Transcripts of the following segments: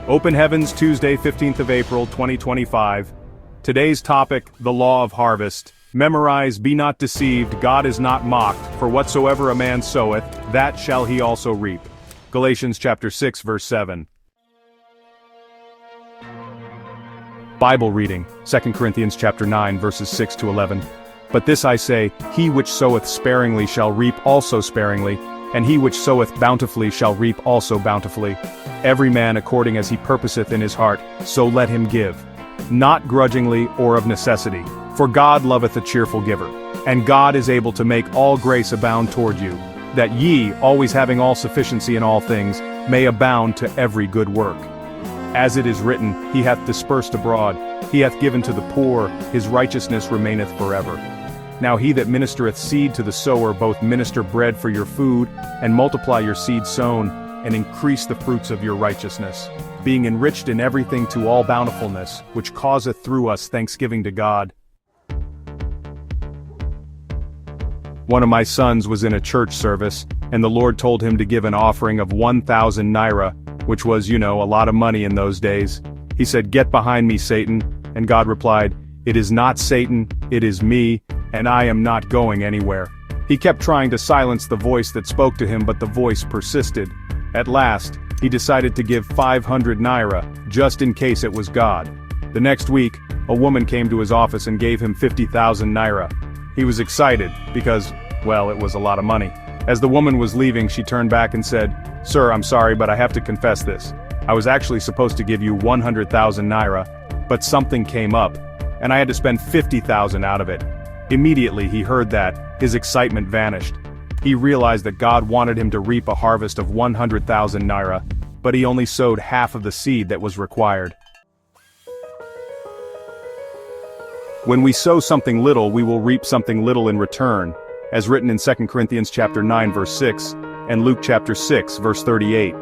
Open Heavens, Tuesday, 15th of April, 2025. Today's topic, the law of harvest. Memorize, be not deceived, God is not mocked, for whatsoever a man soweth, that shall he also reap. Galatians chapter 6, verse 7. Bible reading, 2 Corinthians chapter 9, verses 6 to 11. But this I say, he which soweth sparingly shall reap also sparingly, and he which soweth bountifully shall reap also bountifully. Every man according as he purposeth in his heart, so let him give. Not grudgingly or of necessity, for God loveth a cheerful giver. And God is able to make all grace abound toward you, that ye, always having all sufficiency in all things, may abound to every good work. As it is written, he hath dispersed abroad, he hath given to the poor, his righteousness remaineth forever. Now he that ministereth seed to the sower both minister bread for your food, and multiply your seed sown, and increase the fruits of your righteousness, being enriched in everything to all bountifulness, which causeth through us thanksgiving to God. One of my sons was in a church service, and the Lord told him to give an offering of 1,000 naira, which was, a lot of money in those days. He said, "Get behind me, Satan," and God replied, "It is not Satan, it is me, and I am not going anywhere." He kept trying to silence the voice that spoke to him, but the voice persisted. At last, he decided to give 500 naira, just in case it was God. The next week, a woman came to his office and gave him 50,000 naira. He was excited, because, it was a lot of money. As the woman was leaving, she turned back and said, "Sir, I'm sorry, but I have to confess this. I was actually supposed to give you 100,000 naira, but something came up, and I had to spend 50,000 out of it." Immediately he heard that, his excitement vanished. He realized that God wanted him to reap a harvest of 100,000 naira, but he only sowed half of the seed that was required. When we sow something little, we will reap something little in return, as written in 2 Corinthians chapter 9 verse 6, and Luke chapter 6 verse 38.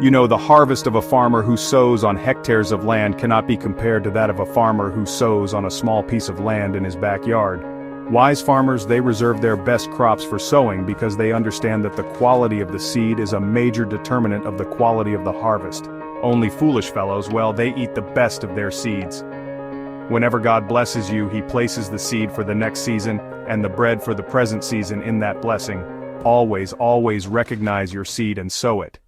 The harvest of a farmer who sows on hectares of land cannot be compared to that of a farmer who sows on a small piece of land in his backyard. Wise farmers, they reserve their best crops for sowing because they understand that the quality of the seed is a major determinant of the quality of the harvest. Only foolish fellows, they eat the best of their seeds. Whenever God blesses you, he places the seed for the next season and the bread for the present season in that blessing. Always, always recognize your seed and sow it.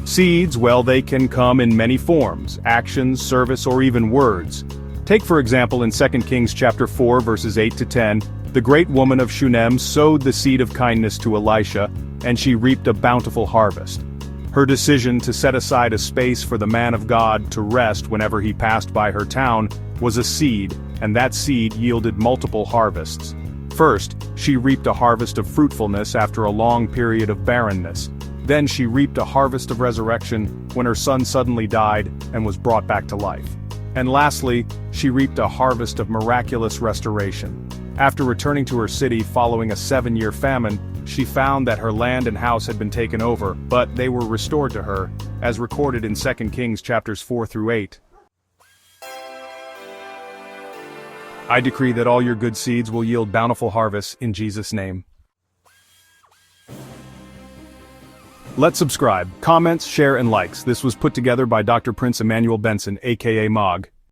Seeds, they can come in many forms: actions, service, or even words. Take for example in 2 Kings chapter 4 verses 8 to 10, the great woman of Shunem sowed the seed of kindness to Elisha, and she reaped a bountiful harvest. Her decision to set aside a space for the man of God to rest whenever he passed by her town was a seed, and that seed yielded multiple harvests. First, she reaped a harvest of fruitfulness after a long period of barrenness. Then she reaped a harvest of resurrection when her son suddenly died and was brought back to life. And lastly, she reaped a harvest of miraculous restoration. After returning to her city following a 7-year famine, she found that her land and house had been taken over, but they were restored to her, as recorded in 2 Kings chapters 4 through 8. I decree that all your good seeds will yield bountiful harvests in Jesus' name. Let's subscribe, comments, share, and likes. This was put together by Dr. Prince Emmanuel Benson, aka Mog.